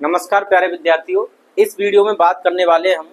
नमस्कार प्यारे विद्यार्थियों। इस वीडियो में बात करने वाले हम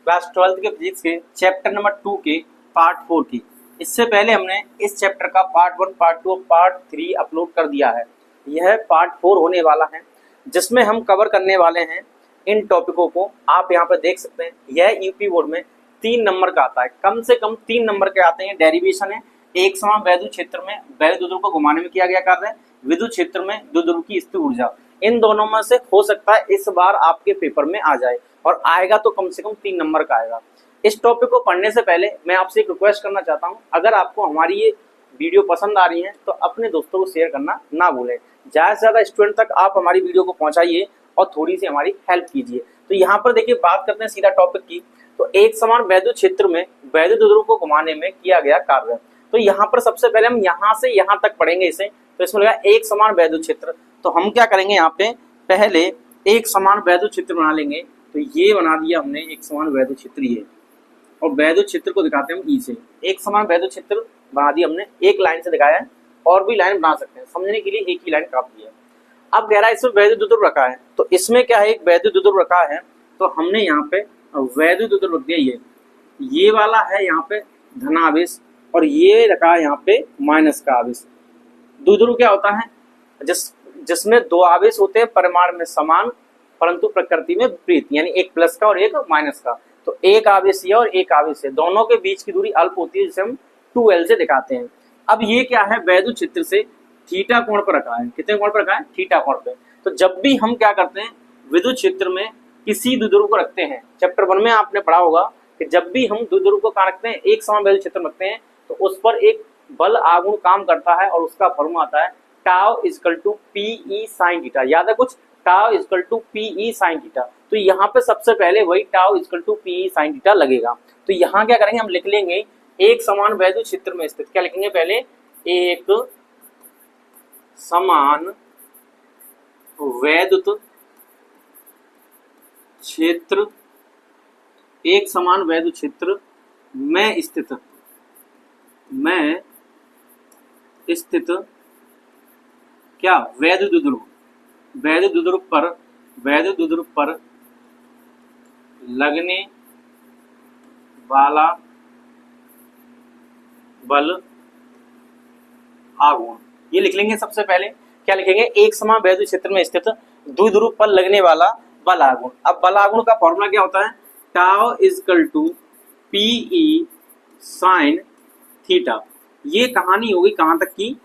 क्लास 12 के फिजिक्स के चैप्टर नंबर 2 के पार्ट 4 की। इससे पहले हमने इस चैप्टर का पार्ट 1, पार्ट 2 और पार्ट 3 अपलोड कर दिया है। यह पार्ट 4 होने वाला है जिसमें हम कवर करने वाले हैं इन टॉपिकों को। आप यहाँ पर देख सकते हैं यह यूपी बोर्ड में 3 नंबर का आता है, कम से कम 3 नंबर के आते हैं। डेरिवेशन है एक समान वैद्युत क्षेत्र में वैद्युत द्विध्रुव को घुमाने में किया गया कार्य है, विद्युत क्षेत्र में द्विध्रुव की स्थिर ऊर्जा। इन दोनों में से हो सकता है इस बार आपके पेपर में आ जाए, और आएगा तो कम से कम 3 नंबर का आएगा। इस टॉपिक को पढ़ने से पहले मैं आपसे एक रिक्वेस्ट करना चाहता हूं, अगर आपको हमारी ये वीडियो पसंद आ रही है तो अपने दोस्तों को शेयर करना ना भूलें। ज्यादा से ज्यादा स्टूडेंट तक आप हमारी वीडियो को पहुंचाइए और थोड़ी सी हमारी हेल्प कीजिए। तो यहाँ पर देखिए, बात करते हैं सीधा टॉपिक की। तो एक समान वैद्युत क्षेत्र में वैद्युत द्विध्रुव को घुमाने में किया गया कार्य। तो यहाँ पर सबसे पहले हम यहाँ से यहाँ तक पढ़ेंगे इसे। तो इसमें लगा एक समान वैद्युत क्षेत्र। तो हम क्या करेंगे, यहाँ पे पहले एक समान वैद्युत क्षेत्र बना लेंगे। तो ये बना दिया हमने एक समान वैद्युत क्षेत्र ये, और वैद्युत क्षेत्र को दिखाते हैं हम ई से। एक समान वैद्युत क्षेत्र बना दिया हमने, एक लाइन से दिखाया है, और भी लाइन बना सकते हैं, समझने के लिए एक ही लाइन काफी है। अब कह रहा है इसमें वैद्युत द्विध्रुव रखा है, तो इसमें क्या है, एक वैद्युत द्विध्रुव रखा है। तो हमने यहाँ पे वैद्युत द्विध्रुव रख दिया। ये वाला है यहाँ पे धनावेश, और ये रखा है यहाँ पे माइनस का आवेश। द्विध्रुव क्या होता है, जिसमें 2 आवेश होते हैं परिमाण में समान परंतु प्रकृति में विपरीत, यानी एक प्लस का और एक माइनस का। तो एक आवेश है और एक आवेश है, दोनों के बीच की दूरी अल्प होती है, जिसे हम 2l से दिखाते हैं। अब ये क्या है, वैद्युत क्षेत्र से थीटा कोण पर रखा है। कितने कोण पर रखा है, थीटा कोण पे। तो जब भी हम क्या करते हैं, विद्युत क्षेत्र में किसी द्विध्रुव को रखते हैं, चैप्टर 1 में आपने पढ़ा होगा कि जब भी हम द्विध्रुव को कहाँ रखते हैं, एक समान वैद्युत क्षेत्र में रखते हैं, तो उस पर एक बल आघूर्ण काम करता है, और उसका फॉर्मूला आता है tau equal to p E sine theta. याद है कुछ, tau equal to p E sine theta. तो यहाँ पे सबसे पहले वही tau equal to p E sine theta लगेगा। तो यहाँ क्या करेंगे, हम लिख लेंगे एक समान वैद्युत क्षेत्र में स्थित, क्या लिखेंगे पहले, एक समान वैद्युत क्षेत्र, एक समान वैद्युत क्षेत्र में स्थित क्या, वैद्युत द्विध्रुव। वैद्युत द्विध्रुव पर लगने वाला बल आघूर्ण, ये लिख लेंगे सबसे पहले। क्या लिखेंगे, एक समान वैद्युत क्षेत्र में स्थित द्विध्रुव पर लगने वाला बल आघूर्ण। अब बल आघूर्ण का फॉर्मूला क्या होता है, tau equal to p E sine theta. ये कहानी होगी कहां तक की,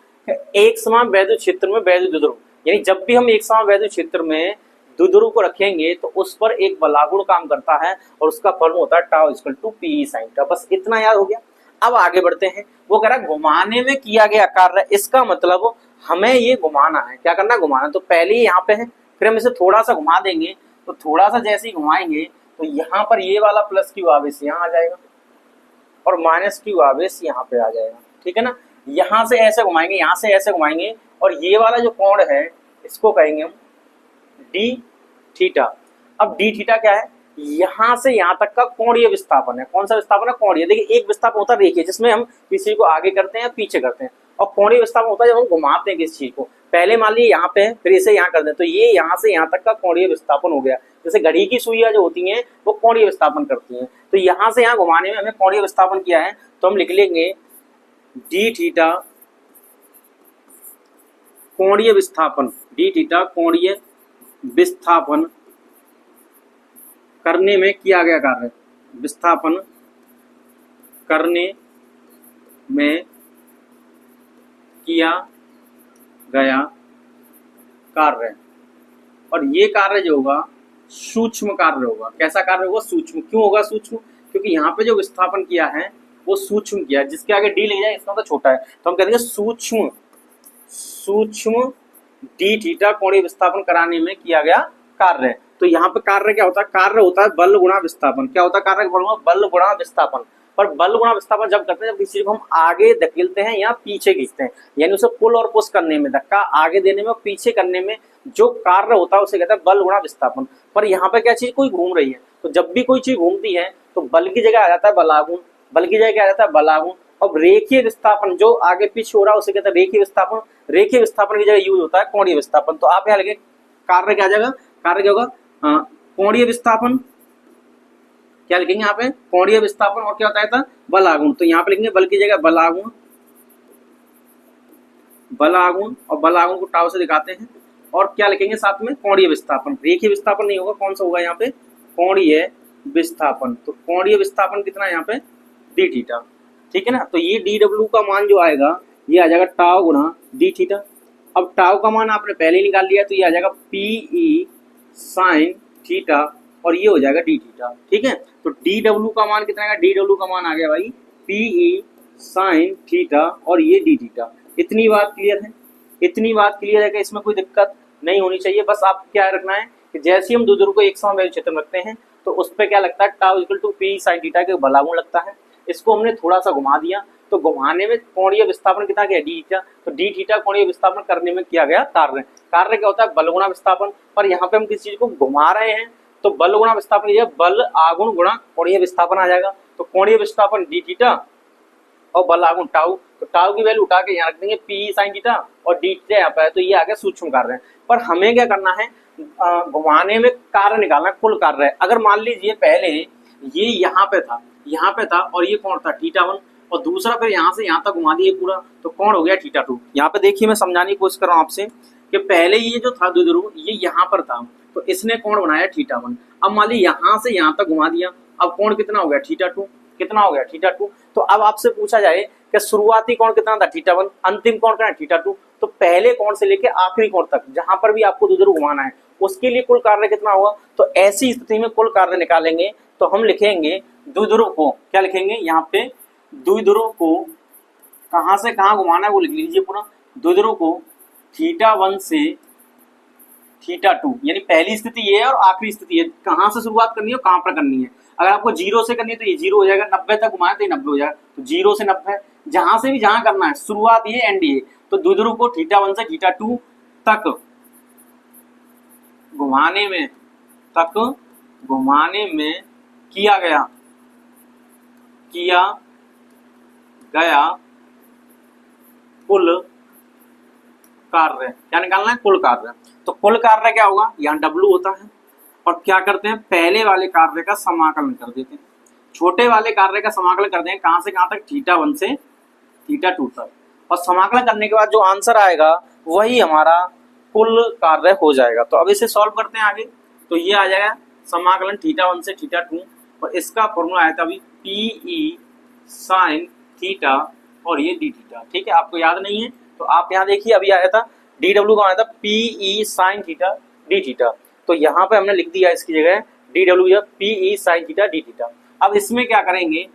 एक समान वैद्युत क्षेत्र में वैद्युत द्विध्रुव, यानी जब भी हम एक समान वैद्युत क्षेत्र में द्विध्रुव को रखेंगे तो उस पर एक बलागुण काम करता है, और उसका फॉर्मूला होता है tau equal to p E sine theta. बस इतना याद हो गया। अब आगे बढ़ते हैं। वो कह रहा है घुमाने में किया गया कार्य, इसका मतलब हमें ये घुमाना है। क्या करना है, घुमाना। तो पहले ही यहाँ पे है, फिर हम इसे थोड़ा सा घुमा देंगे। तो थोड़ा सा जैसे ही घुमाएंगे तो यहाँ पर ये वाला प्लस क्यू आवेश यहाँ आ जाएगा, और माइनस क्यू आवेश यहाँ पे आ जाएगा। ठीक है ना, यहाँ से ऐसे घुमाएंगे, यहाँ से ऐसे घुमाएंगे, और ये वाला जो कोण है इसको कहेंगे हम डी थीटा। अब डी थीटा क्या है, यहाँ से यहाँ तक का कोणीय विस्थापन है। कौन सा विस्थापन है, कोणीय। देखिए एक विस्थापन होता है रेखीय, जिसमें हम किसी को आगे करते हैं या पीछे करते हैं, और कोणीय विस्थापन होता है जब हम घुमाते हैं किसी चीज को। पहले मान लीजिए यहाँ पे है, फिर इसे यहाँ कर दें, तो ये यहाँ से यहाँ तक का कोणीय विस्थापन हो गया। जैसे घड़ी की सुइयां जो होती हैं वो कोणीय विस्थापन करती हैं। तो यहाँ से यहाँ घुमाने में हमें कोणीय विस्थापन किया है, तो हम लिख लेंगे डी थीटा कोणीय विस्थापन। डी थीटा कोणीय विस्थापन करने में किया गया कार्य, विस्थापन करने में किया गया कार्य। और ये कार्य जो होगा सूक्ष्म कार्य होगा। कैसा कार्य होगा, सूक्ष्म। क्यों होगा सूक्ष्म, क्योंकि यहाँ पे जो विस्थापन किया है वो सूक्ष्म किया है। जिसके आगे डी लग जाए इसका तो छोटा है, तो हम कह देंगे सूक्ष्म डी थीटा कोणीय विस्थापन कराने में किया गया कार्य। तो यहाँ पे कार्य क्या होता है, कार्य होता है बल गुणा विस्थापन। क्या होता है कार्य, बल गुणा विस्थापन। पर बल गुणा विस्थापन जब करते हैं, जब किसी चीज को हम आगे धकेलते हैं या पीछे खींचते हैं, यानी उसे पुल और पुश करने में, धक्का आगे देने में और पीछे करने में जो कार्य होता है उसे कहते हैं बल गुणा विस्थापन। पर यहाँ पे क्या चीज, कोई घूम रही है, तो जब भी कोई चीज घूमती है तो बल की जगह आ जाता है बलागुण, बल की जगह क्या आ जाता है बलागुण। अब रेखीय विस्थापन जो आगे पीछे हो रहा है उसे कहते हैं रेखीय विस्थापन। रेखीय विस्थापन की जगह यूज होता है कोणीय विस्थापन। तो आप यहाँ लगे कार्य क्या आ जाएगा, कार्य क्या होगा, कोणीय विस्थापन, क्या लिखेंगे यहाँ पे, कोणीय विस्थापन, और क्या होता था, बल आघूर्ण। तो यहाँ पे लिखेंगे बल की जगह बल आघूर्ण, बल आघूर्ण, और बल आघूर्ण को टाउ से दिखाते हैं। और क्या लिखेंगे साथ में, कोणीय विस्थापन। रेखीय विस्थापन नहीं होगा, कौन सा होगा यहाँ पे, कोणीय विस्थापन। तो कोणीय विस्थापन कितना है यहाँ पे, डी थीटा, ठीक है ना। तो ये डी डब्ल्यू का मान जो आएगा ये आ जाएगा टाउ गुणा डी थीटा। अब टाउ का मान आपने पहले ही निकाल लिया, तो ये आ जाएगा पीई साइन थीटा, और ये हो जाएगा डी थीटा, ठीक है। तो डी डब्ल्यू का मान कितना आएगा, डी डब्ल्यू का मान आ गया भाई पीई साइन थीटा, और ये डी थीटा। इतनी बात क्लियर है, इतनी बात क्लियर है कि इसमें कोई दिक्कत नहीं होनी चाहिए। बस आप क्या रखना है कि जैसे हम द्विध्रुव को एक समान वैल्यू क्षेत्र में रखते हैं तो उस पर क्या लगता है, tau equal to p sine theta के बल आघूर्ण लगता है। इसको हमने थोड़ा सा घुमा दिया, तो घुमाने में कोणीय विस्थापन कितना गया, डी थीटा। तो डी थीटा कोणीय विस्थापन करने में किया गया कार्य। कार्य क्या होता है, बल गुणा विस्थापन। पर यहाँ पे हम किसी चीज को घुमा रहे हैं तो बल गुणा विस्थापन, ये बल आघूर्ण गुणा कोणीय विस्थापन आ जाएगा। तो कोणीय विस्थापन डी थीटा और बल आघूर्ण टाउ। तो टाउ की वैल्यू उठा के यहाँ रख देंगे पी साइन थीटा, और डी थीटा यहाँ पे है, तो ये आ गया सूक्ष्म कार्य। पर हमें क्या करना है, घुमाने में कार्य निकालना है, कुल कार्य है। अगर मान लीजिए पहले ये यहाँ पे था, यहाँ पे था, और ये कौन था, थीटा 1, और दूसरा फिर यहाँ से यहाँ तक घुमा दिए पूरा, तो कौन हो गया, थीटा 2। यहाँ पे देखिए मैं समझाने की कोशिश कर रहा हूँ आपसे कि पहले ये जो था द्विध्रुव ये यहाँ पर था, तो इसने कोण बनाया थीटा 1। अब मान लीजिए यहाँ से यहाँ तक घुमा दिया, अब कोण कितना हो गया, थीटा 2। कितना हो गया, थीटा 2। तो अब आपसे पूछा जाए कि शुरुआती कोण कितना था, थीटा 1, अंतिम कोण कितना है, थीटा 2। तो पहले कोण से लेके आखिरी कोण तक जहां पर भी आपको द्विध्रुव घुमाना है उसके लिए कुल कार्य कितना होगा। तो ऐसी स्थिति में कुल कार्य निकालेंगे तो हम लिखेंगे द्विध्रुव को, क्या लिखेंगे यहाँ पे, द्विध्रुव को कहां से कहां घुमाना है वो लिख लीजिए पूरा। द्विध्रुव को थीटा 1 से थीटा 2, यानी पहली स्थिति ये है और आखिरी स्थिति है, कहां से शुरुआत करनी है और कहां पर करनी है। अगर आपको 0 से करनी है तो ये 0 हो जाएगा, 90 तक घुमाए तो ये 90 हो जाएगा। तो 0 से 90, जहां से भी जहां करना है, शुरुआत ये एंड ये। तो द्विध्रुव को थीटा 1 से थीटा 2 तक घुमाने में किया गया कुल कार्य, क्या निकालना है, कुल कार्य। तो कुल कार्य क्या होगा, यहाँ W होता है, और क्या करते हैं, पहले वाले कार्य का समाकलन कर देते हैं, छोटे वाले कार्य का समाकलन करते हैं, कहां से कहां तक, थीटा 1 से थीटा 2 तक। और समाकलन करने के बाद जो आंसर आएगा वही हमारा कुल कार्य हो जाएगा। तो अब इसे सॉल्व करते हैं आगे। तो ये आ जाएगा समाकलन थीटा 1 से थीटा 2, और इसका फॉर्मूला आया था अभी पीई साइन थीटा, और ये डी थीटा, ठीक है। आपको याद नहीं है तो आप यहाँ देखिए, अभी आया था डी डब्ल्यू का आया था p E sine theta d theta, तो यहाँ पे हमने लिख दिया इसकी जगह d W p E sine theta d theta. अब इसमें क्या करेंगे,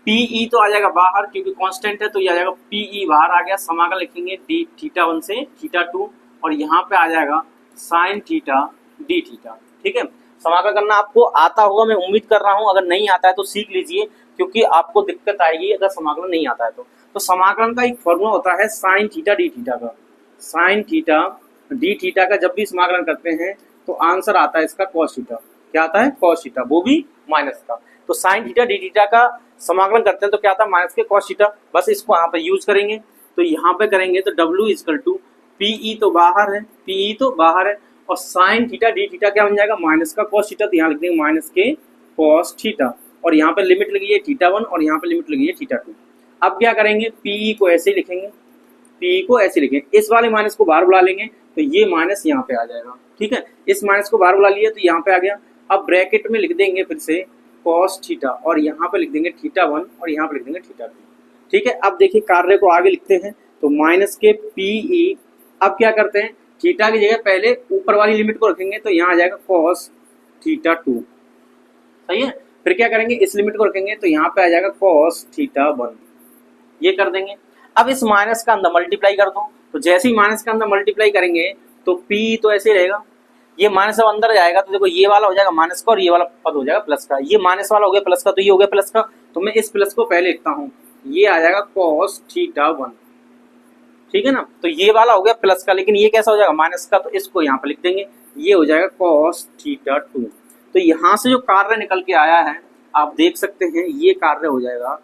पीई तो आ जाएगा बाहर क्योंकि कांस्टेंट है, तो ये आ जाएगा पीई बाहर आ गया, समाकलन लिखेंगे डी थीटा 1 से थीटा 2, और यहाँ पे आ जाएगा साइन थीटा डी थीटा, ठीक है। समाकलन करना आपको आता होगा, मैं उम्मीद कर रहा हूँ। अगर नहीं आता है तो सीख लीजिए, क्योंकि आपको दिक्कत आएगी अगर समाकलन नहीं आता है तो समाकलन का एक फॉर्मूला होता है साइन थीटा डी थीटा का। साइन थीटा डी थीटा का जब भी समाकलन करते हैं तो आंसर आता है इसका कॉस थीटा। क्या आता है, कॉस थीटा, वो भी माइनस का। तो साइन थीटा डी थीटा का समाकलन करते हैं तो क्या आता है, माइनस के कॉस थीटा। बस इसको यहाँ पे यूज करेंगे, तो यहाँ पे करेंगे तो W इक्वल टू पीई तो बाहर है, पीई तो बाहर है, और साइन थीटा डी थीटा क्या बन जाएगा, माइनस का कॉस थीटा। तो यहाँ लिख देंगे माइनस के कॉस थीटा, और यहाँ पे लिमिट लगी है थीटा 1 और यहाँ पे लिमिट लगी है थीटा 2। अब क्या करेंगे, पीई को ऐसे लिखेंगे, पीई को ऐसे लिखेंगे, इस वाले माइनस को बाहर बुला लेंगे तो ये माइनस यहाँ पे आ जाएगा, ठीक है। इस माइनस को बाहर बुला लिया तो यहाँ पे आ गया। अब ब्रैकेट में लिख देंगे फिर से कॉस थीटा, और यहाँ पे लिख देंगे थीटा 1 और यहाँ पे लिख देंगे थीटा 2, ठीक है। अब देखिए कार्य को आगे लिखते हैं, तो माइनस के पीई। अब क्या करते हैं, थीटा की जगह पहले ऊपर वाली लिमिट को रखेंगे तो यहाँ आ जाएगा कॉस थीटा 2, सही है। फिर क्या करेंगे, इस लिमिट को रखेंगे तो यहाँ पे आ जाएगा कॉस थीटा 1, ये कर देंगे। अब इस माइनस का अंदर मल्टीप्लाई कर दो, तो जैसे ही माइनस का अंदर मल्टीप्लाई करेंगे तो पी तो ऐसे रहेगा, ये माइनस अब अंदर जाएगा तो देखो ये वाला हो जाएगा माइनस का और ये वाला पद हो जाएगा प्लस का। ये माइनस वाला हो गया प्लस का, तो ये हो गया प्लस का, तो मैं इस प्लस को पहले लिखता हूँ, ये आ जाएगा कॉस थीटा 1, ठीक है ना। तो ये वाला हो गया प्लस का, लेकिन ये कैसा हो जाएगा माइनस का, तो इसको यहाँ पे लिख देंगे, ये हो जाएगा कॉस थीटा 2। तो यहाँ से जो कार्य निकल के आया है आप देख सकते हैं, ये कार्य हो जाएगा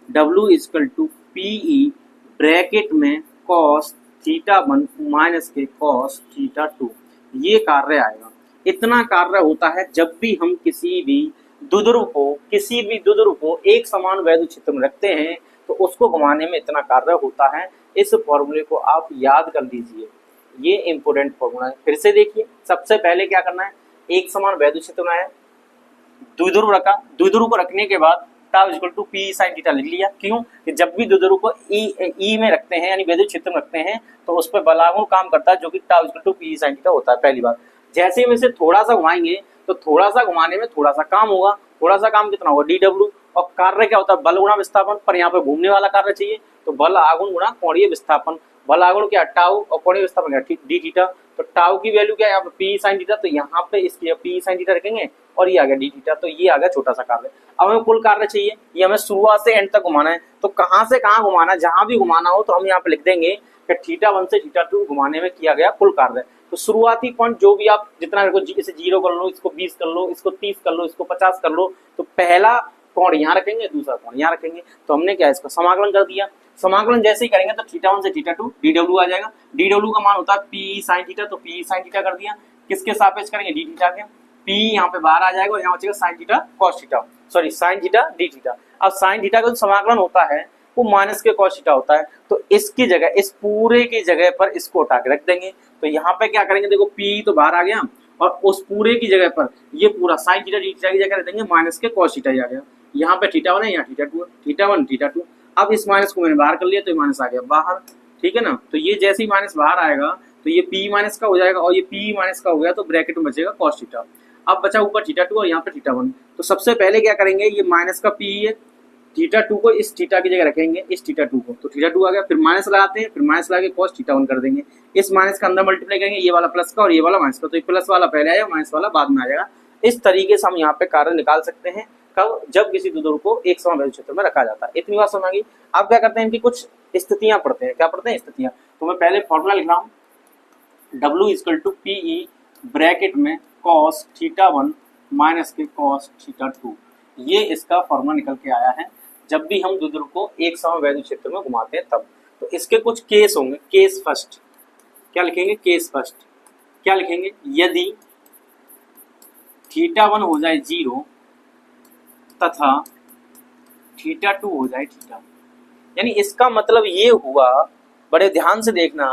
W equal to p E bracket में कॉस थीटा 1 माइनस के कॉस थीटा 2, ये कार्य आएगा। इतना कार्य होता है जब भी हम किसी भी द्विध्रुव को एक समान वैद्युत क्षेत्र में रखते हैं तो उसको घुमाने में इतना कार्य होता है। इस फॉर्मूले को आप याद कर लीजिए, ये इंपोर्टेंट फॉर्मूला है। फिर से देखिए, सबसे पहले क्या करना है, एक समान वैद्युत क्षेत्र बनाया, द्विध्रुव रखा, द्विध्रुव को रखने के बाद tau equal to p sine theta लिख लिया। क्यों कि जब भी द्विध्रुव को ई में रखते हैं यानी वैद्युत क्षेत्र में रखते हैं तो उस पर बलागुण काम करता है जो कि tau equal to p sine theta होता है। पहली बात, जैसे ही हम इसे थोड़ा सा घुमाएंगे तो थोड़ा सा घुमाने में थोड़ा सा काम होगा। थोड़ा सा काम कितना होगा, डी डब्ल्यू। और कार्य क्या होता है, बल गुणा विस्थापन, पर यहाँ पे घूमने वाला कार्य चाहिए तो बल आगुण गुणा कोणीय विस्थापन। बल आगुण क्या, टाउ, और कोणीय विस्थापन क्या, डी थीटा। तो टाउ की वैल्यू क्या है यहाँ पे, पी साइन थीटा, तो यहाँ पे इसकी पी साइन थीटा रखेंगे और ये आ गया डी थीटा, तो ये आ गया छोटा सा कार्य। अब हमें कुल कार्य चाहिए, ये हमें शुरुआत से एंड तक घुमाना है, तो कहाँ से कहाँ घुमाना है, जहां भी घुमाना हो तो हम यहाँ पे लिख देंगे कि थीटा 1 से थीटा 2 घुमाने में किया गया कुल कार्य। तो शुरुआती पॉइंट जो भी आप जितना इसे 0 कर लो, इसको 20 कर लो, इसको 30 कर लो, इसको 50 कर लो, तो पहला कोण यहाँ रखेंगे, दूसरा कोण यहाँ रखेंगे। तो हमने क्या इसका समाकलन कर दिया। समाकलन जैसे ही करेंगे तो थीटा 1 से थीटा 2 डी डब्ल्यू आ जाएगा। डी डब्ल्यू का मान होता है पी साइन थीटा, तो पी साइन थीटा कर दिया, किसके सापेक्ष करेंगे, डी थीटा के। पी यहाँ पे बाहर आ जाएगा और यहाँ बचेगा sine theta cos theta, sorry sine theta d theta. अब साइन थीटा का जो समाकलन होता है वो माइनस के कॉस थीटा होता है, तो इसकी जगह, इस पूरे की जगह पर इसको उठा के रख देंगे। तो यहाँ पे क्या करेंगे, देखो पी तो बाहर आ गया और उस पूरे की जगह पर ये पूरा साइन थीटा डी थीटा की जगह रख देंगे माइनस के कॉस थीटा आ गया। यहाँ पे थीटा 1 है, यहाँ थीटा 2 है, थीटा 1 थीटा 2। अब इस माइनस को मैंने बाहर कर लिया तो ये माइनस आ गया बाहर, ठीक है ना। तो ये जैसे ही माइनस बाहर आएगा तो ये पी माइनस का हो जाएगा और ये पी माइनस का हो गया तो ब्रैकेट में बचेगा कॉस थीटा। अब बचा ऊपर थीटा 2 और यहाँ पे थीटा 1। तो सबसे पहले क्या करेंगे, ये माइनस का पी है, थीटा 2 को इस थीटा की जगह रखेंगे, इस थीटा 2 को, तो थीटा 2 आ गया। फिर माइनस लगाते हैं, फिर माइनस लगा के कॉस थीटा 1 कर देंगे। इस माइनस का अंदर मल्टीप्लाई करेंगे, ये वाला प्लस का और ये वाला माइनस का, तो ये प्लस वाला पहले आएगा, माइनस वाला बाद में आ जाएगा। इस तरीके से हम यहाँ पे कार्य निकाल सकते हैं कब, जब किसी द्विध्रुव को एक समान वैद्युत क्षेत्र में रखा जाता है। इतनी बात समझ आ गई। अब क्या करते हैं, इनकी कुछ स्थितियां पढ़ते हैं। क्या पढ़ते हैं, स्थितियां। तो मैं पहले फॉर्मूला लिख रहा हूँ, W equal to p E bracket में कॉस थीटा 1 माइनस के कॉस थीटा 2। ये इसका फॉर्मूला निकल के आया है जब भी हम द्विध्रुव को एक समान वैद्युत क्षेत्र में घुमाते हैं तब। तो इसके कुछ केस होंगे। केस फर्स्ट क्या लिखेंगे, केस फर्स्ट क्या लिखेंगे, यदि थीटा 1 हो जाए 0 तथा थीटा 2 हो जाए थीटा। यानी इसका मतलब ये हुआ, बड़े ध्यान से देखना,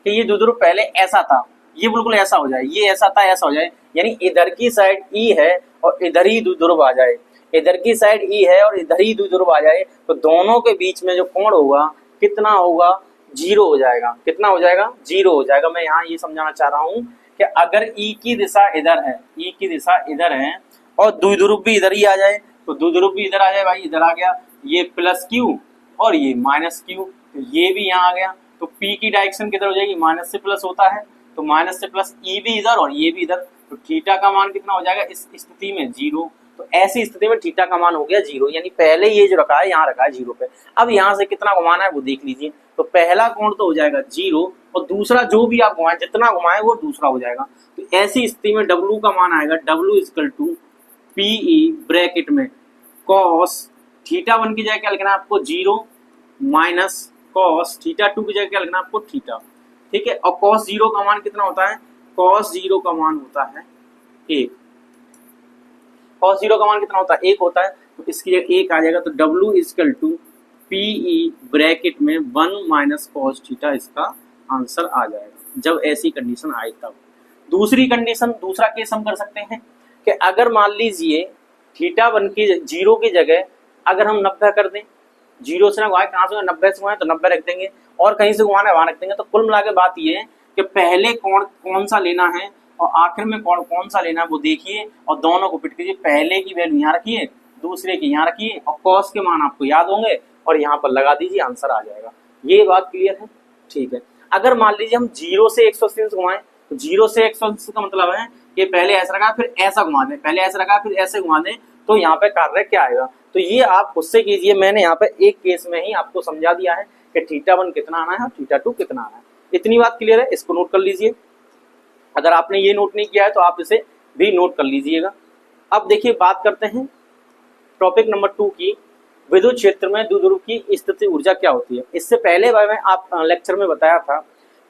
कि ये द्विध्रुव पहले ऐसा था, ये बिल्कुल ऐसा हो जाए, ये ऐसा था ऐसा हो जाए, यानी इधर की साइड ई है और इधर ही द्विध्रुव आ जाए, इधर की साइड ई है और इधर ही द्विध्रुव आ जाए, तो दोनों के बीच में जो कोण होगा कितना होगा, 0 हो जाएगा। कितना हो जाएगा, 0 हो जाएगा। मैं यहाँ ये समझाना चाह रहा हूँ कि अगर ई की दिशा इधर है, ई की दिशा इधर है और द्विध्रुव भी इधर ही आ जाए, तो द्विध्रुव भी इधर आ जाए, भाई इधर आ गया, ये प्लस क्यू और ये माइनस क्यू, तो ये भी यहाँ आ गया। तो P की डायरेक्शन किधर हो जाएगी, माइनस से प्लस होता है, तो माइनस से प्लस ई भी इधर और ये भी इधर, तो थीटा का मान कितना हो जाएगा इस स्थिति में, 0। तो ऐसी स्थिति में थीटा का मान हो गया 0, यानी पहले ये जो रखा है यहाँ रखा है 0 पे। अब यहाँ से कितना घुमाना है वो देख लीजिए। तो पहला कोण तो हो जाएगा 0 और दूसरा जो भी आप घुमाएं, जितना घुमाएं वो दूसरा हो जाएगा। तो ऐसी स्थिति में W का मान आएगा, W equal to p E bracket में कॉस थीटा 1 की जगह क्या लिखना है आपको, 0 माइनस कॉस थीटा 2 की जगह क्या लिखना है आपको, थीटा। ठीक है, और कॉस 0 का मान कितना होता है, कॉस 0 का मान होता है 1। कॉस 0 का मान कितना होता है, 1 होता है, तो इसकी जगह 1 आ जाएगा। तो W equal to p E bracket में 1 माइनस कॉस थीटा इसका आंसर आ जाएगा, जब ऐसी कंडीशन आए तब। दूसरी कंडीशन, दूसरा केस हम कर सकते हैं कि अगर मान लीजिए थीटा 1 की 0 की जगह अगर हम 90 कर दें, 0 से ना घुमाए, कहाँ से 90 से घुमाए तो 90 रख देंगे और कहीं से घुमाना है वहां रख देंगे। तो कुल मिला के बात ये है कि पहले कोण कौन सा लेना है और आखिर में कोण कौन सा लेना है वो देखिए और दोनों को फिट कीजिए। पहले की वैल्यू यहाँ रखिए, दूसरे की यहाँ रखिए और कॉस के मान आपको याद होंगे और यहाँ पर लगा दीजिए, आंसर आ जाएगा। ये बात क्लियर है, ठीक है। अगर मान लीजिए हम 0 से 180 से घुमाएं, तो 0 से 180 का मतलब है कि पहले ऐसा रखा फिर ऐसा घुमा दें, पहले ऐसा रखा फिर ऐसे घुमा दें, तो यहाँ पे कार्य क्या आएगा। तो ये आप खुद से कीजिए, मैंने यहाँ पे एक केस में ही आपको समझा दिया है कि थीटा 1 कितना आना है और थीटा 2 कितना आना है। इतनी बात क्लियर है, इसको नोट कर लीजिए। अगर आपने ये नोट नहीं किया है तो आप इसे भी नोट कर लीजिएगा। अब देखिए बात करते हैं टॉपिक नंबर 2 की, विद्युत क्षेत्र में द्विध्रुव की स्थिति ऊर्जा क्या होती है। इससे पहले मैं आप लेक्चर में बताया था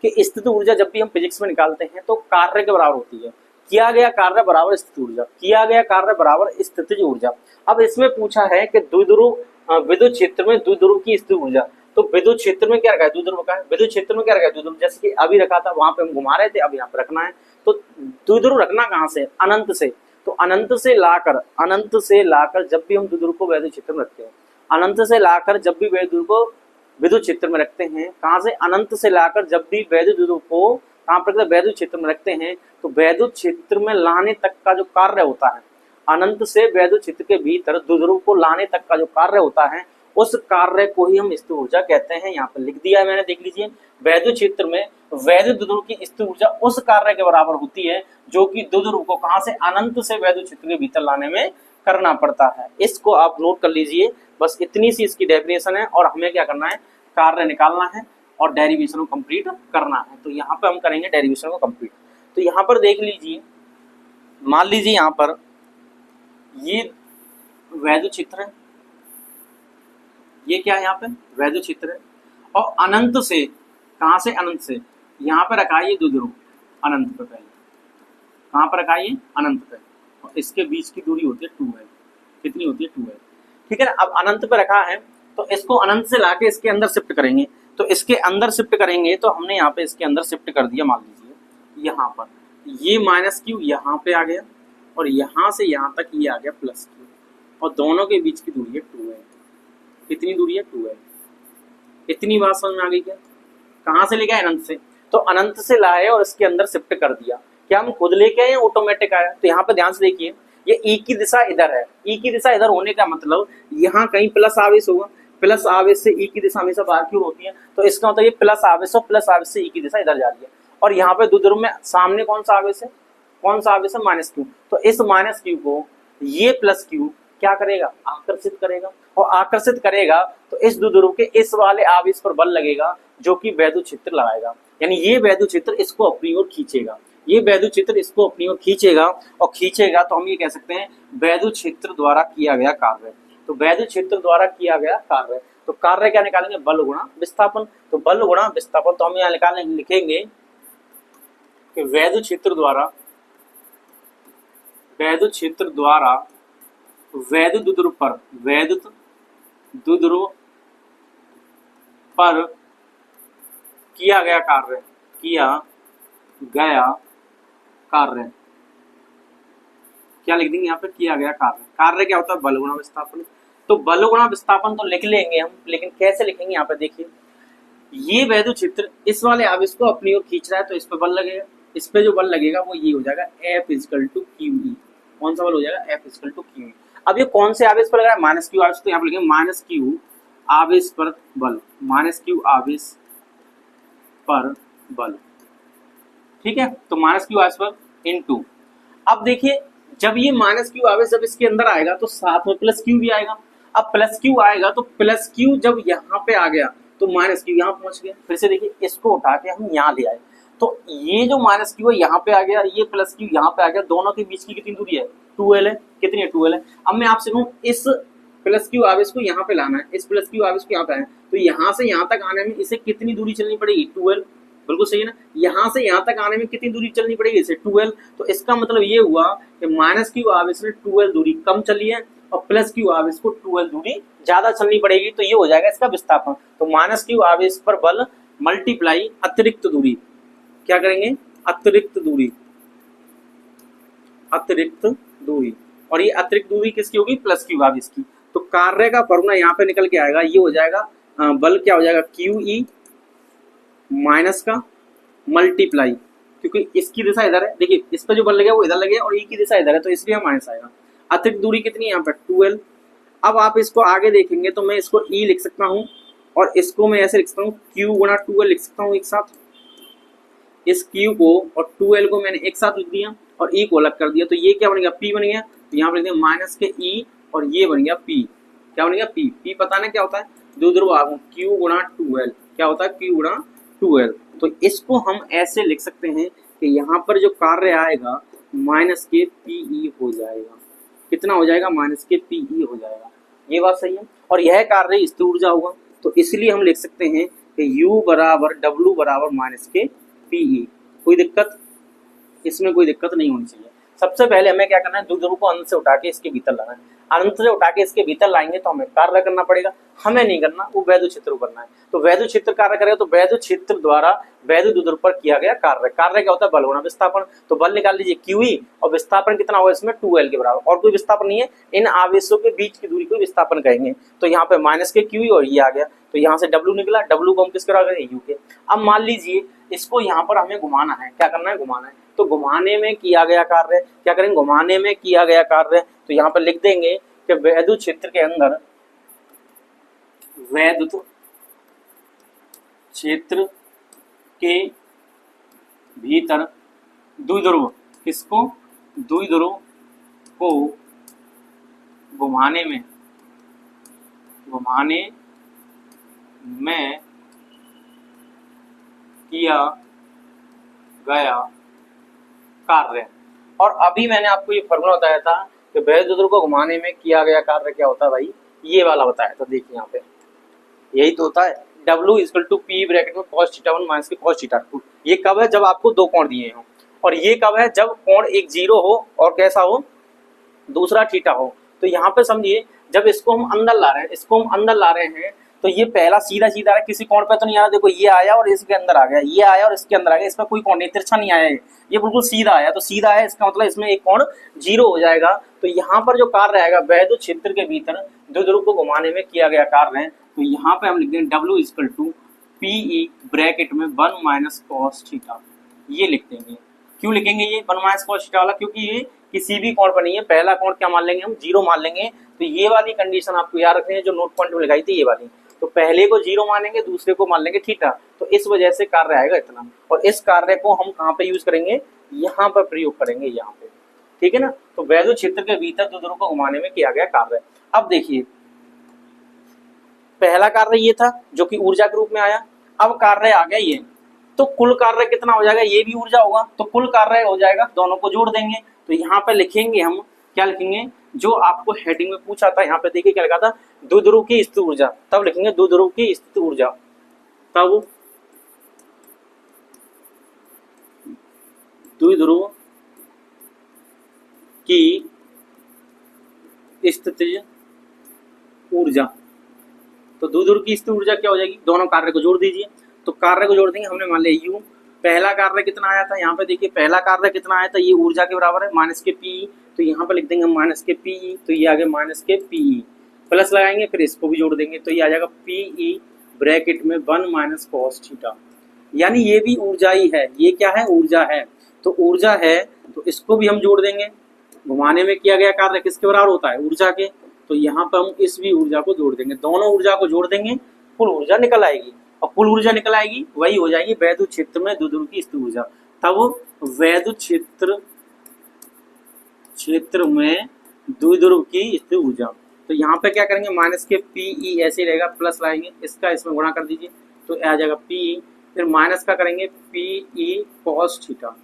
कि स्थिति ऊर्जा जब भी हम फिजिक्स में निकालते हैं तो कार्य के बराबर होती है। किया गया कार्य बराबर स्थितिज ऊर्जा, किया गया कार्य बराबर स्थितिज ऊर्जा। अब इसमें पूछा है कि द्विध्रुव विद्युत क्षेत्र में द्विध्रुव की स्थितिज ऊर्जा, तो विद्युत क्षेत्र में क्या रखा है, द्विध्रुव का है, विद्युत क्षेत्र में क्या रखा है, द्विध्रुव, जैसे कि अभी रखा था वहां पे हम घुमा रहे थे, अब यहाँ पे रखना है। तो द्विध्रुव रखना कहाँ से, अनंत से, तो अनंत से लाकर जब भी हम द्विध्रुव को वैद्युत क्षेत्र में रखते हैं, अनंत से लाकर जब भी वैद्युत को विद्युत क्षेत्र में रखते हैं, कहाँ से, अनंत से लाकर जब भी वैद्युत को कहाँ पर वैद्युत क्षेत्र में रखते हैं, तो वैद्युत क्षेत्र में लाने तक का जो कार्य होता है, अनंत से वैद्युत क्षेत्र के भीतर द्विध्रुव को लाने तक का जो कार्य होता है, उस कार्य को ही हम स्थितिज ऊर्जा कहते हैं। यहाँ पर लिख दिया है मैंने, देख लीजिए, वैद्युत क्षेत्र में वैद्युत द्विध्रुव की स्थितिज ऊर्जा उस कार्य के बराबर होती है जो कि द्विध्रुव को कहाँ से, अनंत से वैद्युत क्षेत्र के भीतर लाने में करना पड़ता है। इसको आप नोट कर लीजिए, बस इतनी सी इसकी डेफिनेशन है और हमें क्या करना है, कार्य निकालना है और डेरिवेशन को कंप्लीट करना है। तो यहाँ पे हम करेंगे डेरिवेशन को कंप्लीट। तो यहाँ पर देख लीजिए, मान लीजिए यहाँ पर ये वैद्युत क्षेत्र है, ये क्या है, यहाँ पे वैद्युत क्षेत्र है, और अनंत से, कहाँ से, अनंत से, यहाँ पे रखा है ये द्विध्रुव अनंत पे, पहले कहाँ पर रखा है ये, अनंत पे, और इसके बीच की दूरी होती है 2l, कितनी होती है, 2l, ठीक है ना। अब अनंत पे रखा है तो इसको अनंत से लाके इसके अंदर शिफ्ट करेंगे, तो इसके अंदर शिफ्ट करेंगे, तो हमने यहाँ पे इसके अंदर शिफ्ट कर दिया, मान लीजिए यहाँ पर ये -q यहाँ पे आ गया और यहाँ से यहाँ तक ये आ गया +q, और दोनों के बीच की दूरी है 2l, कितनी दूरी है, 2l। इतनी बात समझ में आ गई क्या, कहाँ से लेके आए, अनंत से, तो अनंत से लाए और इसके अंदर शिफ्ट कर दिया। क्या हम खुद लेके आए या ऑटोमेटिक आया, तो यहाँ पे ध्यान से देखिए, ये ई की दिशा इधर है, ई की दिशा इधर होने का मतलब यहाँ कहीं प्लस आवेश होगा, प्लस आवेश से ई की दिशा हमेशा बाहर की ओर होती है, तो इसका मतलब ये प्लस आवेश और प्लस आवेश से ई की दिशा इधर जा रही है। और यहाँ पे द्विध्रुव में सामने कौन सा आवेश है, कौन सा आवेश है, -q, तो इस -q को ये +q क्या करेगा, आकर्षित करेगा, और आकर्षित करेगा तो इस द्विध्रुव के इस वाले आवेश पर बल लगेगा जो कि वैद्युत क्षेत्र लगाएगा, यानी ये वैद्युत क्षेत्र इसको अपनी ओर खींचेगा, ये वैद्युत क्षेत्र इसको अपनी ओर खींचेगा, और खींचेगा तो हम ये कह सकते हैं वैद्युत क्षेत्र द्वारा किया गया कार्य। तो वैद्युत क्षेत्र द्वारा किया गया कार्य, तो कार्य क्या निकालेंगे, बल गुणा विस्थापन, तो बल गुणा विस्थापन, तो हम यहाँ निकालेंगे, लिखेंगे कि वैद्युत क्षेत्र द्वारा वैद्युत द्विध्रुव पर किया गया कार्य, क्या लिख देंगे यहाँ पे, किया गया कार्य क्या होता है, बल गुणा विस्थापन। तो बल गुणा विस्थापन तो लिख लेंगे हम, लेकिन कैसे लिखेंगे, यहाँ पे देखिए, ये वैद्युत क्षेत्र इस वाले आवेश को अपनी ओर खींच रहा है, तो इस पे बल लगेगा, इस पे जो बल लगेगा वो ये हो जाएगा F = QE, कौन सा बल हो जाएगा, F = QE। अब ये कौन से आवेश पर लग रहा है, -q आवेश, तो यहाँ पर लिखेंगे -q आवेश पर बल, -q आवेश पर बल, ठीक है। तो -q आवेश पर इनटू, अब देखिए जब ये -q आवेश जब इसके अंदर आएगा तो साथ में +q भी आएगा। अब +q आएगा तो +q जब यहाँ पे आ गया तो -q यहाँ पहुंच गया। फिर से देखिए, इसको उठा के हम यहाँ ले आए, तो ये जो -q है यहाँ पे आ गया, ये +q यहाँ पे आ गया, दोनों के बीच की कितनी दूरी है, 2l है, कितनी है, 2l है। अब मैं आपसे कहूँ इस +q आवेश को यहाँ पे लाना है, इस +q आवेश को यहाँ पे आना है, तो यहाँ से यहाँ तक आने में इसे कितनी दूरी चलनी पड़ेगी, 2l, बिल्कुल सही है ना। यहाँ से यहाँ तक आने में कितनी दूरी चलनी पड़ेगी, इसे 2l, तो इसका मतलब ये हुआ कि -q आवेश में 2l दूरी कम चली है और +q आवेश को 2l दूरी ज्यादा चलनी पड़ेगी, तो ये हो जाएगा इसका विस्थापन। तो -q आवेश पर बल मल्टीप्लाई अतिरिक्त दूरी, क्या करेंगे, अतिरिक्त दूरी, और ये अतिरिक्त दूरी किसकी होगी, +q आवेश की। तो कार्य का फॉर्मूला यहाँ पे निकल के आएगा, ये हो जाएगा बल क्या हो जाएगा, QE माइनस का मल्टीप्लाई, क्योंकि इसकी दिशा इधर है, देखिए इस पर जो बल लगेगा वो इधर लगेगा और ई की दिशा इधर है, तो इसलिए माइनस आएगा। अतिरिक्त दूरी कितनी है यहाँ पर, 2l। अब आप इसको आगे देखेंगे तो मैं इसको E लिख सकता हूँ और इसको मैं ऐसे लिख सकता हूँ, Q गुणा 2l लिख सकता हूँ एक साथ। इस Q को और 2l को मैंने एक साथ लिख दिया और E को अलग कर दिया, तो ये क्या बन गया, P बन गया। तो यहाँ पर लिख दिया माइनस के E और ये बन गया P, क्या बन गया, P पता ना क्या होता है, द्विध्रुव आघूर्ण, Q गुणा 2l, क्या होता है, Q गुणा 2l। तो इसको हम ऐसे लिख सकते हैं कि यहाँ पर जो कार्य आएगा माइनस के PE हो जाएगा, कितना हो जाएगा, माइनस के PE हो जाएगा, ये बात सही है। और यह कार्य स्थिर ऊर्जा होगा, तो इसलिए हम लिख सकते हैं कि U बराबर W बराबर माइनस के PE। कोई दिक्कत, इसमें कोई दिक्कत नहीं होनी चाहिए। सबसे पहले हमें क्या करना है, द्विध्रुव को अनंत से उठा के इसके भीतर लाना है। अनंत से उठा के इसके भीतर लाएंगे तो हमें कार्य करना पड़ेगा, हमें नहीं करना, वो वैद्युत क्षेत्र को करना है। तो वैद्युत क्षेत्र कार्य करेगा, तो वैद्युत क्षेत्र द्वारा वैद्युत द्विध्रुव पर किया गया कार्य, कार्य क्या होता है, बल गुणा विस्थापन। तो बल निकाल लीजिए QE, और विस्थापन कितना होगा इसमें 2L के बराबर, और कोई विस्थापन नहीं है, इन आवेशों के बीच की दूरी को विस्थापन कहेंगे। तो यहाँ पे माइनस के QE और ये आ गया, तो यहाँ से W निकला, W को हम किसके बराबर करेंगे, U के। अब मान लीजिए इसको यहाँ पर हमें घुमाना है, क्या करना है, घुमाना है। तो घुमाने में किया गया कार्य, क्या करेंगे, घुमाने में किया गया कार्य, तो यहाँ पर लिख देंगे कि वैद्युत क्षेत्र के अंदर, वैद्युत क्षेत्र के भीतर द्विध्रुव, किसको, द्विध्रुव को घुमाने में किया गया कार्य। और अभी मैंने आपको ये फॉर्मूला बताया था कि वैद्युत द्विध्रुव को घुमाने में किया गया कार्य क्या होता है भाई, ये वाला बताया था। देखिए यहाँ पे यही तो होता है, W = P ब्रैकेट में cos θ1 माइनस के cos θ2। ये कब है, जब आपको दो कोण दिए हों, और ये कब है, जब कोण एक 0 हो और कैसा हो, दूसरा थीटा हो। तो यहाँ पे समझिए, जब इसको हम अंदर ला रहे हैं, तो ये पहला सीधा सीधा है, किसी कोण पे तो नहीं आ रहा। देखो ये आया और इसके अंदर आ गया, ये आया और इसके अंदर आ गया, इसमें कोई कोण नहीं, तिरछा नहीं आया है, ये बिल्कुल सीधा आया। तो सीधा है, इसका मतलब इसमें एक कोण 0 हो जाएगा। तो यहाँ पर जो कार्य आएगा, वैद्युत क्षेत्र के भीतर द्विध्रुव को घुमाने में किया गया कार्य है, तो यहाँ पे हम लिख देंगे W = PE ब्रैकेट में 1 माइनस cos θ, ये लिख देंगे। क्यों लिखेंगे ये 1 माइनस cos θ वाला, क्योंकि ये किसी भी कोण पर नहीं है। पहला कोण क्या मान लेंगे हम, 0 मान लेंगे। तो ये वाली कंडीशन आपको याद रखनी है, जो नोट पॉइंट में लगाई थी ये वाली। तो पहले को 0 मानेंगे, दूसरे को मान लेंगे थीटा, तो इस वजह से कार्य आएगा इतना। और इस कार्य को हम कहाँ पे यूज करेंगे, यहाँ पर प्रयोग करेंगे, यहाँ पे, ठीक है ना। तो वैद्युत क्षेत्र के भीतर द्विध्रुव को घुमाने में किया गया कार्य। अब देखिए, पहला कार्य ये था जो कि ऊर्जा के रूप में आया, अब कार्य आ गया ये, तो कुल कार्य कितना हो जाएगा, ये भी ऊर्जा होगा, तो कुल कार्य हो जाएगा, दोनों को जोड़ देंगे। तो यहाँ पे लिखेंगे हम, क्या लिखेंगे, जो आपको हेडिंग में पूछा था, यहाँ पे देखिए क्या लिखा था, द्विध्रुव की स्थित ऊर्जा, तब लिखेंगे द्विध्रुव की स्थित ऊर्जा, तब द्विध्रुव की स्थितिज ऊर्जा। तो द्विध्रुव की स्थित ऊर्जा क्या हो जाएगी, दोनों कार्य को जोड़ दीजिए। तो कार्य को जोड़ देंगे, हमने मान लिया U, पहला कार्य कितना आया था, यहाँ पे देखिए पहला कार्य कितना आया था, ये ऊर्जा के बराबर है माइनस के PE, तो यहाँ पे लिख देंगे माइनस के PE, तो ये आ गया माइनस के PE, प्लस लगाएंगे, फिर इसको भी जोड़ देंगे, तो ये आ जाएगा PE ब्रैकेट में 1 माइनस cos θ। यानी ये भी ऊर्जा ही है, ये क्या है, ऊर्जा है। तो ऊर्जा है, तो इसको भी हम जोड़ देंगे। घुमाने में किया गया कार्य किसके बराबर होता है, ऊर्जा के। तो यहाँ पर हम इस भी ऊर्जा को जोड़ देंगे, दोनों ऊर्जा को जोड़ देंगे, कुल ऊर्जा निकल आएगी। और कुल ऊर्जा निकल आएगी, वही हो जाएगी वैद्युत क्षेत्र में द्विध्रुव की स्थित ऊर्जा। तब वैद्युत क्षेत्र में द्विध्रुव की स्थित ऊर्जा, तो यहाँ पे क्या करेंगे, माइनस के PE ऐसे रहेगा, प्लस लाएंगे, इसका इसमें गुणा कर दीजिए, तो आ जाएगा PE, फिर माइनस का करेंगे PE cos θ,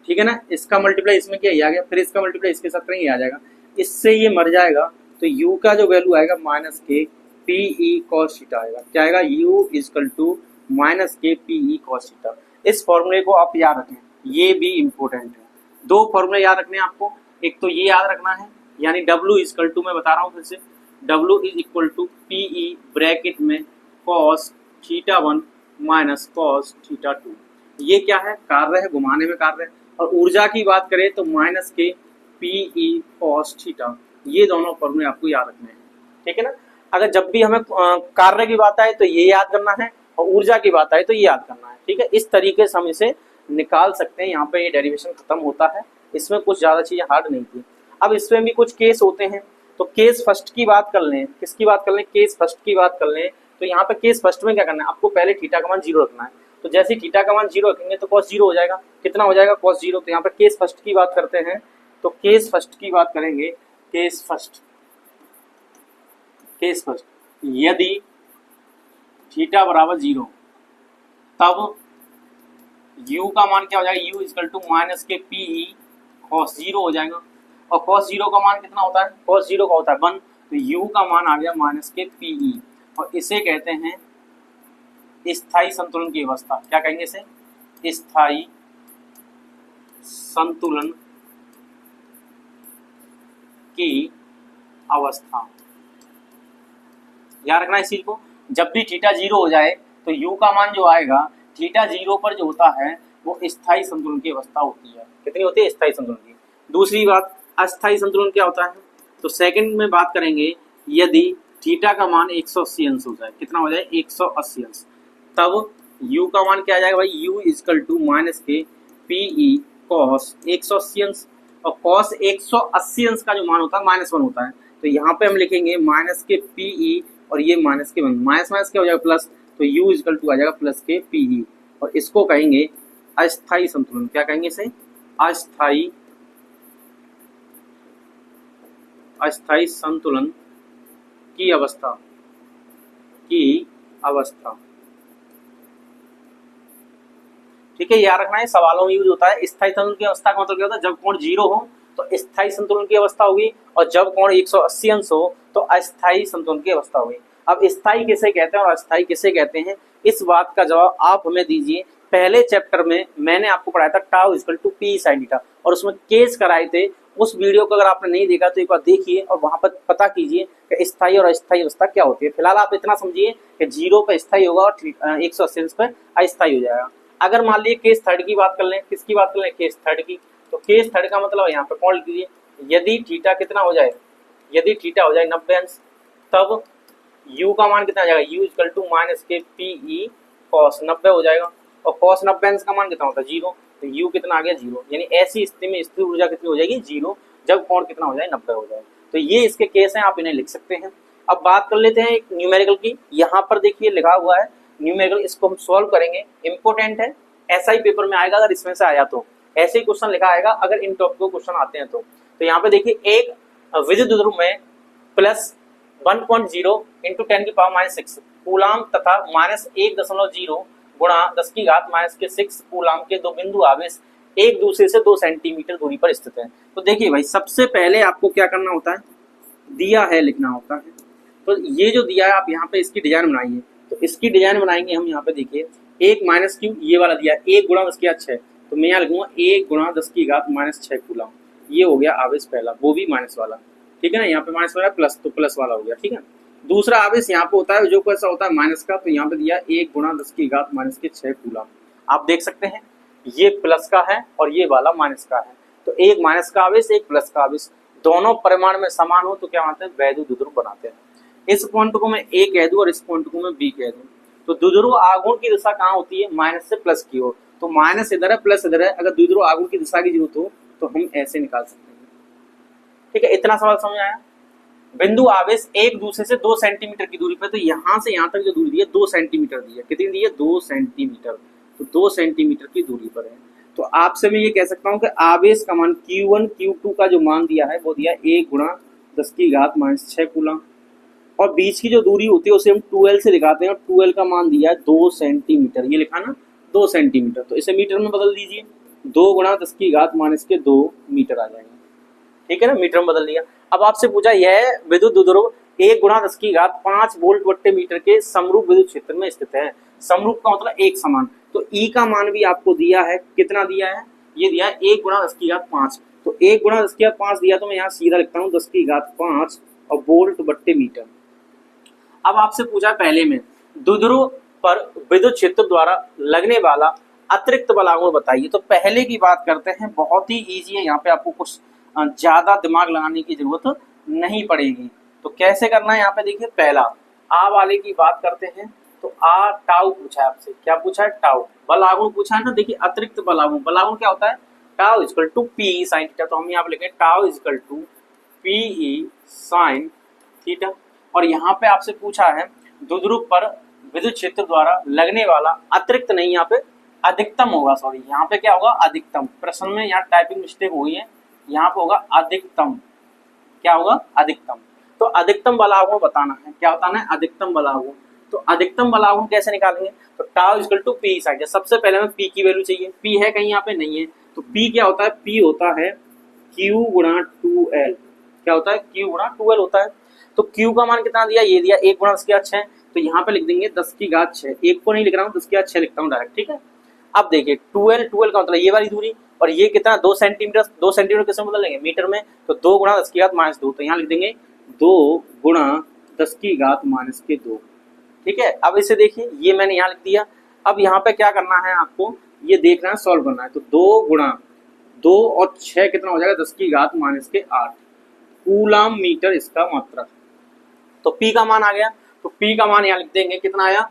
ठीक है ना। इसका मल्टीप्लाई इसमें क्या आ गया, फिर इसका मल्टीप्लाई इसके साथ करेंगे, आ जाएगा, इससे ये मर जाएगा। तो U का जो वैल्यू आएगा माइनस के PE cos θ आएगा, क्या आएगा, U = माइनस के PE cos θ। इस फॉर्मूले को आप याद रखें, ये भी इम्पोर्टेंट है। दो फॉर्मूले याद रखने हैं आपको, एक तो ये याद रखना है, यानी W = मैं बता रहा हूँ फिर से, W = PE ब्रैकेट में cos θ1 माइनस cos θ2। ये क्या है, कार्य है, घुमाने में कार्य है। और ऊर्जा की बात करें तो माइनस के PE cos θ, ये दोनों फॉर्मूले आपको याद रखने हैं, ठीक है ना। अगर जब भी हमें कार्य की बात आए तो ये याद करना है, और ऊर्जा की बात आए तो ये याद करना है, ठीक है। इस तरीके से हम इसे निकाल सकते हैं। यहाँ पे ये डेरिवेशन खत्म होता है, इसमें कुछ ज्यादा चीजें हार्ड नहीं थी। अब इसमें भी कुछ केस होते हैं, तो केस फर्स्ट की बात कर लें, किसकी बात कर लें, केस फर्स्ट की बात कर लें। तो यहाँ पे केस फर्स्ट में क्या करना है, आपको पहले थीटा का मान 0 रखना है। तो जैसे थीटा का मान 0 रखेंगे तो cos 0 हो जाएगा, कितना हो जाएगा, cos 0। तो यहाँ पे केस फर्स्ट की बात करते हैं, तो केस फर्स्ट की बात करेंगे, केस फर्स्ट यदि थीटा बराबर 0, तब U का मान क्या हो जाएगा, U = माइनस के PE cos 0 हो जाएगा। और cos 0 का मान कितना होता है, cos 0 का होता है 1, तो U का मान आ गया माइनस के PE, और इसे कहते हैं स्थायी संतुलन की अवस्था। क्या कहेंगे इसे, स्थायी संतुलन की अवस्था। याद रखना इस चीज को, जब भी थीटा 0 हो जाए तो u का मान जो आएगा थीटा 0 पर जो होता है वो स्थायी संतुलन की अवस्था होती है। कितनी होती है? स्थायी संतुलन की। दूसरी बात, अस्थायी संतुलन क्या होता है? तो सेकंड में बात करेंगे, यदि थीटा का मान 180 अंश हो जाए, कितना हो जाए? 180 अंश, तब u का मान क्या आ जाएगा भाई? u इक्वल टू माइनस के पीई कॉस 180 अंश, और कॉस 180 अंश का जो मान होता है -1 होता है, तो यहाँ पे हम लिखेंगे माइनस के पीई और ये माइनस के 1, माइनस माइनस क्या हो जाएगा? प्लस, तो u इक्वल टू आ जाएगा प्लस के पीई, और इसको कहेंगे अस्थायी संतुलन। क्या कहेंगे इसे? अस्थायी संतुलन की अवस्था। ठीक है, याद रखना है, सवालों में यूज होता है। स्थायी संतुलन की अवस्था का मतलब क्या होता है? जब कोण 0 हो तो स्थायी संतुलन की अवस्था होगी, और जब कोण 180 अंश हो तो अस्थायी संतुलन की अवस्था होगी। अब स्थायी किसे कहते हैं और अस्थायी किसे कहते हैं, इस बात का जवाब आप हमें दीजिए। पहले चैप्टर में मैंने आपको पढ़ाया था tau equal to p sine theta, और उसमें केस कराए थे। उस वीडियो को अगर आपने नहीं देखा तो एक बार देखिए और वहां पर पता कीजिए कि स्थायी और अस्थायी अवस्था क्या होती है। फिलहाल आप इतना समझिए कि 0 पर स्थायी होगा और 180 अंश पर अस्थायी हो जाएगा। अगर मान लीजिए केस थर्ड की बात कर लें, किसकी बात कर लें? केस थर्ड की। तो केस थर्ड का मतलब यहाँ पे कौन लिख दीजिए, यदि थीटा कितना हो जाए? यदि थीटा हो जाए 90 अंश, तब u का मान कितना आ जाएगा? u इक्वल टू माइनस के पीई कॉस 90 हो जाएगा, और कॉस 90 अंश का मान कितना होता है? 0, तो u कितना आ गया? 0। यानी ऐसी स्थिति में स्थिर ऊर्जा कितनी हो जाएगी? 0, जब कोण कितना हो जाए? 90 हो जाए। तो ये इसके केस हैं, आप इन्हें लिख सकते हैं। अब बात कर लेते हैं एक न्यूमेरिकल की। यहाँ पर देखिए लिखा हुआ है न्यूमेरिकल, इसको हम सॉल्व करेंगे। इंपॉर्टेंट है, ऐसा ही पेपर में आएगा, अगर इसमें से आया तो ऐसे ही क्वेश्चन लिखा आएगा अगर इन टॉपिक को क्वेश्चन आते हैं तो यहाँ पे देखिए, एक विद्युत द्रव्य में प्लस 1.0 इंटू 10 की पावर -6 कूलाम तथा -1.0 गुणा 10 की घात -6 कूलाम के दो बिंदु आवेश एक दूसरे से 2 सेंटीमीटर दूरी पर स्थित है। तो देखिए भाई, सबसे पहले आपको क्या करना होता है? दिया है लिखना होता है। तो ये जो दिया है आप यहाँ पे इसकी डिजाइन बनाइए। तो इसकी डिजाइन बनाएंगे हम। यहाँ पे देखिए, 1 माइनस क्यू ये वाला दिया है, 1 गुणा 10 की घात 6, तो मैं यहाँ लिखूंगा 1 गुणा 10 की घात -6 कूलाम। ये हो गया आवेश पहला, वो भी माइनस वाला, ठीक है ना। यहाँ पे माइनस वाला प्लस, तो प्लस वाला हो गया, ठीक है। दूसरा आवेश यहाँ पे होता है जो कैसा होता है? माइनस का, तो यहाँ पे दिया 1 गुणा 10 की घात -6 कूलाम। आप देख सकते हैं ये प्लस का है और ये वाला माइनस का है। तो एक माइनस का आवेश, एक प्लस का आवेश, दोनों परिमाण में समान हो तो क्या बनाते हैं? वैद्युत द्विध्रुव बनाते हैं। इस पॉइंट को मैं ए कह दूं और इस पॉइंट को मैं बी कह दूं, तो द्विध्रुव आघूर्ण की दिशा कहाँ होती है? माइनस से प्लस की ओर। तो माइनस इधर है, प्लस इधर है। अगर द्विध्रुव आघूर्ण की दिशा की जरूरत हो तो हम ऐसे निकाल सकते हैं, ठीक है। इतना सवाल समझ आया? बिंदु आवेश एक दूसरे से 2 सेंटीमीटर की दूरी पर, तो यहाँ से यहाँ तक जो दूरी दी है 2 सेंटीमीटर दी है। कितनी दी है? 2 सेंटीमीटर। तो 2 सेंटीमीटर की दूरी पर है। तो आपसे मैं ये कह सकता हूँ कि आवेश का मान Q1 Q2 का जो मान दिया है वो दिया 1 गुणा 10 की घात -6 कूलाम, और बीच की जो दूरी होती है उसे हम 2L से दिखाते हैं, और 2L का मान दिया है 2 सेंटीमीटर। ये लिखा ना 2 सेंटीमीटर, तो इसे मीटर में बदल दीजिए। 2 गुणा 10 की घात -2 मीटर आ जाएगा, ठीक है ना। मीटर में बदल दिया। अब आपसे पूछा यह विद्युत द्विध्रुव 1 गुणा 10 की घात 5 वोल्ट बट्टे मीटर के समरूप विद्युत क्षेत्र में स्थित है। समरूप का मतलब एक समान। तो E का मान भी आपको दिया है, कितना दिया है? ये दिया है 1 गुणा 10 की घात 5। तो 1 गुणा 10 की घात 5 दिया, तो मैं यहाँ सीधा लिखता हूँ 10 की घात 5 और वोल्ट बट्टे मीटर। अब आपसे पूछा पहले में द्विध्रुव पर विद्युत क्षेत्र द्वारा लगने वाला अतिरिक्त बलागुण बताइए। तो पहले की बात करते हैं, बहुत ही इजी है, यहाँ पे आपको कुछ ज्यादा दिमाग लगाने की जरूरत नहीं पड़ेगी। तो कैसे करना है? यहाँ पे देखिए, पहला आ वाले की बात करते हैं। तो आ टाउ पूछा है आपसे, क्या पूछा है? टाउ। बलागुण पूछा है ना, देखिए अतिरिक्त बलागुण। बलागुण क्या होता है? Tau equal to p sine theta. तो हम यहाँ पे लिखें tau equal to p sine theta. और यहाँ पे आपसे पूछा है द्विध्रुव पर विद्युत क्षेत्र द्वारा लगने वाला अतिरिक्त नहीं, यहाँ पे अधिकतम होगा। सॉरी, यहाँ पे क्या होगा? अधिकतम। प्रश्न में यहाँ टाइपिंग मिस्टेक हुई है, यहाँ पे होगा अधिकतम। क्या होगा? अधिकतम। तो अधिकतम बलागुण बताना है। क्या बताना है? अधिकतम बलागुण। तो अधिकतम बलागुण कैसे निकालेंगे? तो tau equal to p sine. सबसे पहले हमें पी की वैल्यू चाहिए। पी है कहीं? यहाँ पे नहीं है। तो पी क्या होता है? पी होता है Q गुणा 2L। क्या होता है? Q गुणा 2L होता है। तो Q का मान कितना दिया? ये दिया 1 गुणा 10 की घात 6। तो यहाँ पे लिख देंगे 10 की घात 6। 1 को नहीं लिख रहा हूँ, 10 की घात 6 लिखता हूँ डायरेक्ट, ठीक है। अब देखिए 2L का मतलब ये वाली दूरी, और ये कितना 2 सेंटीमीटर, 2 सेंटीमीटर किसमें बदल लेंगे मीटर में, तो 2 गुणा 10 की घात -2, तो यहाँ लिख देंगे 2 गुणा 10 की घात -2। ठीक है, अब इसे देखिए, ये मैंने यहाँ लिख दिया। अब यहाँ पे क्या करना है आपको, ये देखना है, सॉल्व करना है। तो 2 गुणा 2 और 6 कितना हो जाएगा, 10 की घात -8 कूलम मीटर इसका मात्रक। तो P का मान आ गया, तो P का मान यहाँ लिख देंगे, कितना आया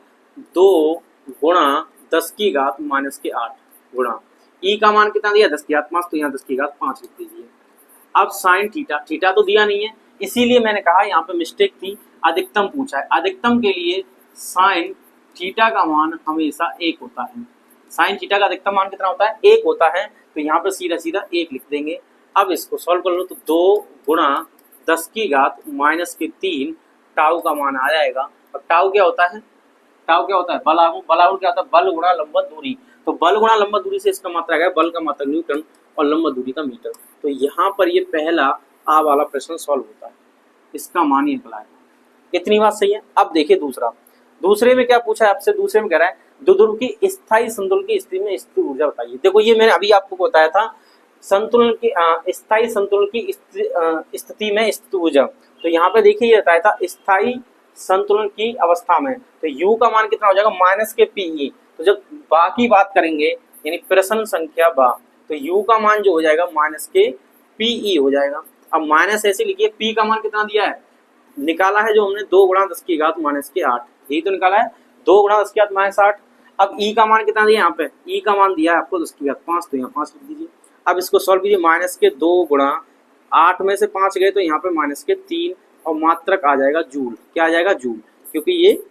2 गुणा 10 की घात -8 गुणा E का मान कितना दिया 10 की घात 5, तो यहाँ 10 की घात 5 लिख दीजिए। अब साइन थीटा, थीटा तो दिया नहीं है, इसीलिए मैंने कहा यहाँ पे मिस्टेक थी, अधिकतम पूछा है। अधिकतम के लिए साइन थीटा का मान हमेशा 1 होता है। साइन थीटा का अधिकतम मान कितना होता है 1 होता है, तो यहाँ पे सीधा सीधा 1 लिख देंगे। अब इसको सॉल्व कर लो, तो 2 गुणा 10 की घात -3 टाउ का मान आ जाएगा। और टाउ क्या होता है, टाउ क्या होता है बल आगुण, बल आगुण क्या होता है बल गुणा लंबवत दूरी। तो बल गुणा लंबवत दूरी से इसका मात्रा है बल का मात्रक न्यूटन और लंबवत दूरी का मीटर। तो यहाँ पर ये पहला आ वाला प्रश्न सॉल्व होता है, इसका मान ही निकला है। इतनी बात सही है। अब देखिए दूसरा, दूसरे में क्या पूछा है आपसे, दूसरे में कह रहा है द्विध्रुव की स्थायी संतुलन की स्थिति में स्थिर ऊर्जा बताइए। देखो ये मैंने अभी आपको बताया था, संतुलन की स्थायी संतुलन की स्थिति में स्थित ऊर्जा। तो यहाँ पे देखिए ये बताया था स्थायी संतुलन की अवस्था में, तो U का मान कितना हो जाएगा -PE। तो जब बा की बात करेंगे यानी प्रश्न संख्या बा, तो U का मान जो हो जाएगा -PE हो जाएगा। अब माइनस ऐसे लिखिए, P का मान कितना दिया है निकाला है जो हमने 2 गुणा 10 की घात -8, यही तो निकाला है 2 गुणा 10 की घात -8। अब E का मान कितना दिया यहाँ पे, E का मान दिया है आपको 10 की घात 5, तो यहाँ 5 लिख दीजिए। अब इसको सॉल्व कीजिए, -2 गुणा 8 में से 5 गए तो यहाँ पे -3 और मात्रक आ जाएगा जूल। क्या आ जाएगा जूल, क्योंकि ये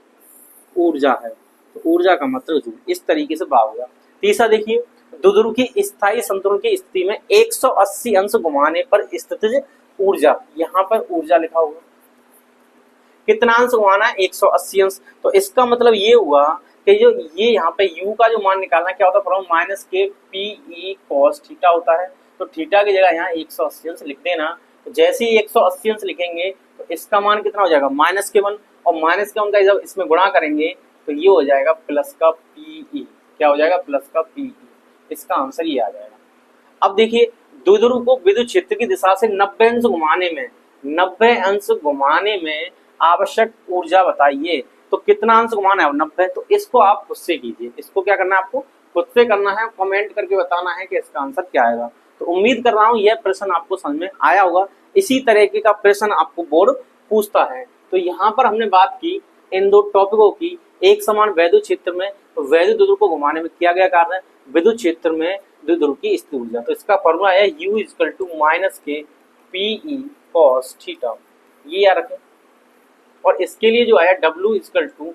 ऊर्जा है, तो ऊर्जा का मात्रक जूल। इस तरीके से भाग होगा। तीसरा देखिए, द्विध्रुव की स्थायी संतुलन की स्थिति में 180 अंश घुमाने पर स्थितिज ऊर्जा, यहाँ पर ऊर्जा लिखा होगा, कितना अंश घुमाना है 180 अंश। तो इसका मतलब ये हुआ कि जो ये यहाँ पे U का जो मान निकालना क्या होता है फॉर्मूला -KPE cos थीटा होता है। तो थीटा की जगह यहाँ 180 अंश लिख देना। तो जैसे ही 180 अंश लिखेंगे तो इसका मान कितना हो जाएगा -1, और -1 का जब इसमें गुणा करेंगे तो ये हो जाएगा प्लस का PE। क्या हो जाएगा प्लस का PE, इसका आंसर ये आ जाएगा। अब देखिए, द्विध्रुव को विद्युत क्षेत्र की दिशा से 90 अंश घुमाने में, 90 अंश घुमाने में आवश्यक ऊर्जा बताइए। तो कितना अंश घुमाना है 90, तो इसको आप खुद से कीजिए। इसको क्या करना है आपको खुद से करना है, कमेंट करके बताना है कि इसका आंसर क्या आएगा। तो उम्मीद कर रहा हूँ यह प्रश्न आपको समझ में आया होगा। इसी तरीके का प्रश्न आपको बोर्ड पूछता है। तो यहाँ पर हमने बात की इन दो टॉपिकों की, एक समान वैद्युत क्षेत्र में वैद्युत द्विध्रुव को घुमाने में किया गया कार्य, विद्युत क्षेत्र में द्विध्रुव की स्थिर ऊर्जा। तो इसका फॉर्मूला है U = -KPE cos थीटा, ये याद रखें। और इसके लिए जो है W =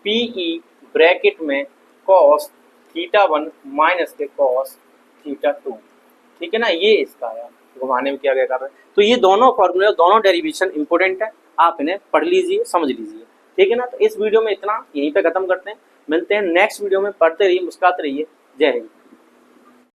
PE ब्रैकेट में cos θ1 - cos θ2, ठीक है ना, ये इसका है घुमाने में किया गया कार्य। तो ये दोनों फॉर्मूले, दोनों डेरिवेशन इंपॉर्टेंट है, आप इन्हें पढ़ लीजिए, समझ लीजिए, ठीक है ना। तो इस वीडियो में इतना, यहीं पे खत्म करते हैं, मिलते हैं नेक्स्ट वीडियो में। पढ़ते रहिए, मुस्कुराते रहिए। जय हिंद।